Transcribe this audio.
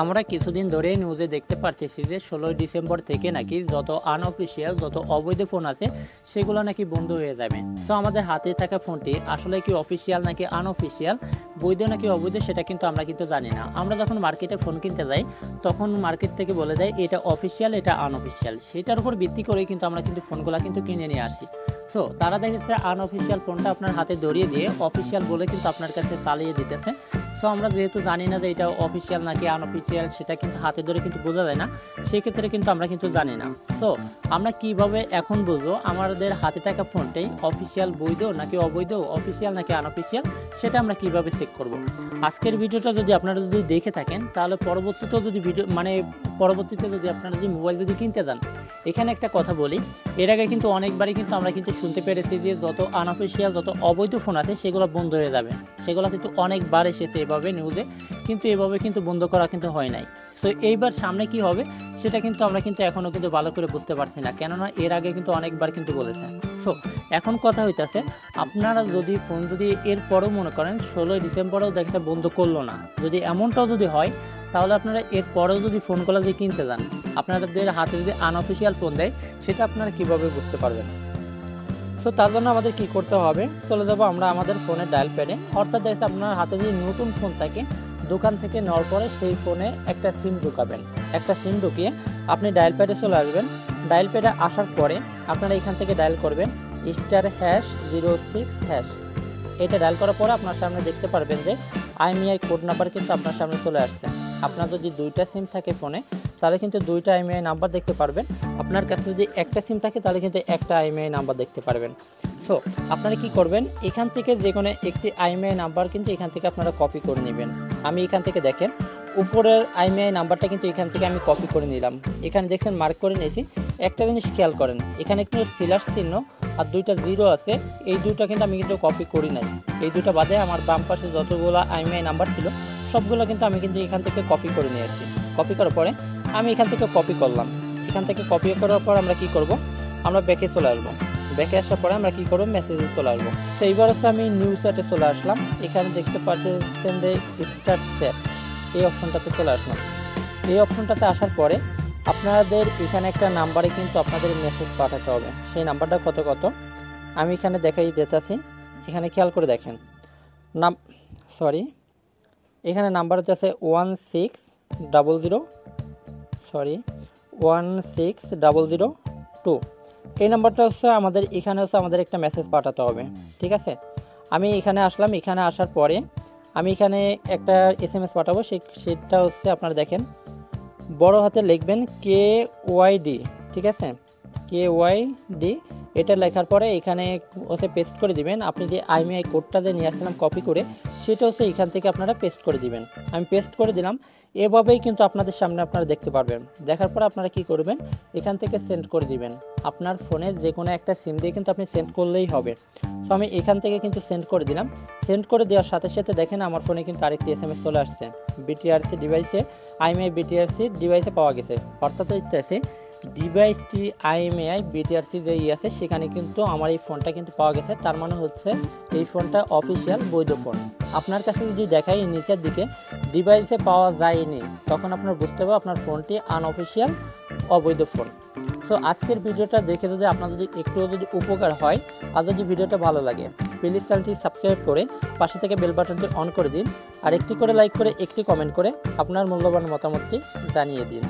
আমরা কিছুদিন ধরেই নিউজে দেখতে পারতেছি যে 16 ডিসেম্বর থেকে নাকি যত আনঅফিসিয়াল যত অবৈধ ফোন আছে সেগুলো নাকি বন্ধ হয়ে যাবে। তো আমাদের হাতে থাকা ফোনটি আসলে কি অফিসিয়াল নাকি আনঅফিসিয়াল, বৈধ নাকি অবৈধ সেটা কিন্তু আমরা জানি না। আমরা যখন মার্কেটে ফোন কিনতে যাই তখন মার্কেট থেকে বলে দেয় এটা অফিসিয়াল এটা আনঅফিসিয়াল, সেটার উপর ভিত্তি করেই কিন্তু আমরা ফোনগুলো কিনে নিয়ে আসি। সো তারা দেখেছে আনঅফিসিয়াল ফোনটা আপনার হাতে ধরিয়ে দিয়ে অফিসিয়াল বলে কিন্তু আপনার কাছে চালিয়ে দিতেছে। সো আমরা যেহেতু জানি না যে এটা অফিসিয়াল নাকি আনঅফিসিয়াল সেটা কিন্তু হাতে ধরে বোঝা যায় না, সেক্ষেত্রে আমরা জানি না। সো আমরা কিভাবে এখন বুঝবো আমাদের হাতে থাকা ফোনটাই অফিসিয়াল বৈধ নাকি অবৈধ, অফিসিয়াল নাকি আনঅফিসিয়াল, সেটা আমরা কিভাবে চেক করব। আজকের ভিডিওটা যদি আপনারা দেখে থাকেন তাহলে পরবর্তীতেও পরবর্তীতে যদি আপনারা মোবাইল কিনতে যান, এখানে একটা কথা বলি, এর আগে অনেকবারই আমরা শুনতে পেরেছি যে যত আনঅফিসিয়াল যত অবৈধ ফোন আছে সেগুলো বন্ধ হয়ে যাবে। সেগুলো অনেকবার এসেছে এভাবে নিউজে, কিন্তু এভাবে বন্ধ করা হয় নাই। তো এইবার সামনে কি হবে সেটা আমরা এখনও ভালো করে বুঝতে পারছি না, কেননা এর আগে অনেকবার বলেছে। সো এখন কথা হইতাছে আপনারা ফোন এর পরেও মনে করেন 16 ডিসেম্বরেও দেখতে বন্ধ করলো না, যদি এমনটাও হয় তাহলে আপনারা এর পরেও ফোনগুলো কিনতে যান, আপনাদের হাতে আনঅফিসিয়াল ফোন দেয় সেটা আপনারা কিভাবে বুঝতে পারবেন। সো তার জন্য আমাদের কি করতে হবে, চলে যাব আমরা আমাদের ফোনের ডায়াল প্যাডে। অর্থাৎ আপনার হাতে যদি নতুন ফোন থাকে দোকান থেকে নেওয়ার পরে সেই ফোনে একটা সিম ঢুকাবেন। একটা সিম ঢুকিয়ে আপনি ডায়াল প্যাডে চলে আসবেন। ডায়াল প্যাডে আসার পরে আপনারা এখান থেকে ডায়াল করবেন *#06#। এটা ডায়াল করার পরে আপনার সামনে দেখতে পারবেন যে IMEI কোড নাম্বার আপনার সামনে চলে আসছে। আপনার যদি দুইটা সিম থাকে ফোনে তাহলে দুইটা IMEI নাম্বার দেখতে পারবেন। আপনার কাছে যদি একটা সিম থাকে তাহলে একটা IMEI নাম্বার দেখতে পারবেন। সো আপনারা কি করবেন, এখান থেকে যে কোনো একটি IMEI নাম্বার এখান থেকে আপনারা কপি করে নেবেন। আমি এখান থেকে দেখেন উপরের IMEI নাম্বারটা এখান থেকে আমি কপি করে নিলাম। এখানে দেখছেন মার্ক করে নিয়েছি। একটা জিনিস খেয়াল করেন, এখানে সিলার চিহ্ন আর দুইটা জিরো আছে, এই দুইটা আমি কপি করি নাই। এই দুটো বাদে আমার বাম পাশে যতগুলো IMEI নাম্বার ছিল সবগুলো আমি এখান থেকে কপি করে নিয়েছি। কপি করার পরে আমি এখান থেকে কপি করলাম। এখান থেকে কপি করার পর আমরা কি করব, আমরা ব্যাকে চলে আসবো। ব্যাকে আসার পরে আমরা কি করব, মেসেজে চলে আসবো। তো এইবার আমি নিউ চ্যাটে চলে আসলাম। এখানে দেখতে পাচ্ছেন যে স্টার্ট চ্যাট, এই অপশনটাতে চলে আসলাম। এই অপশনটাতে আসার পরে আপনাদের এখানে একটা নাম্বারে আপনাদের মেসেজ পাঠাতে হবে। সেই নাম্বারটা কত আমি এখানে দেখাই দিতেছি। এখানে খেয়াল করে দেখেন এখানে নাম্বার হচ্ছে 16002। এই নাম্বারটা আমাদের এখানে আমাদের একটা মেসেজ পাঠাতে হবে, ঠিক আছে। আমি এখানে আসলাম। এখানে আসার পরে আমি এখানে একটা SMS পাঠাবো। সেটা আপনারা দেখেন বড় হাতে লিখবেন KYD, ঠিক আছে, KYD। এটা লেখার পরে এখানে পেস্ট করে দিবেন। আপনি যে IMEI কোডটা নিয়ে আসছিলাম কপি করে, সেটা এখান থেকে আপনারা পেস্ট করে দিবেন। আমি পেস্ট করে দিলাম। এভাবেই আপনাদের সামনে আপনারা দেখতে পারবেন। দেখার পর আপনারা কি করবেন, এখান থেকে সেন্ড করে দিবেন। আপনার ফোনে যে কোনো একটা সিম দিয়ে আপনি সেন্ড করলেই হবে। সো আমি এখান থেকে সেন্ড করে দিলাম। সেন্ড করে দেওয়ার সাথে সাথে দেখেন আমার ফোনে আরেকটি SMS চলে আসছে। BTRC ডিভাইসে IMEI BTRC ডিভাইসে পাওয়া গেছে। অর্থাৎ হচ্ছে ডিভাইসটি IMEI BTRC যে আছে সেখানে আমার এই ফোনটা পাওয়া গেছে। তার মানে হচ্ছে এই ফোনটা অফিসিয়াল বৈধ ফোন। আপনার কাছে যদি দেখাই নিচের দিকে ডিভাইসে পাওয়া যায়নি, তখন আপনার বুঝতে হবে আপনার ফোনটি আনঅফিসিয়াল অবৈধ ফোন। সো আজকের ভিডিওটা দেখে আপনার একটুও উপকার হয় আর যদি ভিডিওটা ভালো লাগে প্লিজ চ্যানেলটি সাবস্ক্রাইব করে পাশে থেকে বেল বাটনটি অন করে দিন। আর একটি করে লাইক করে একটি কমেন্ট করে আপনার মূল্যবান মতামতটি জানিয়ে দিন।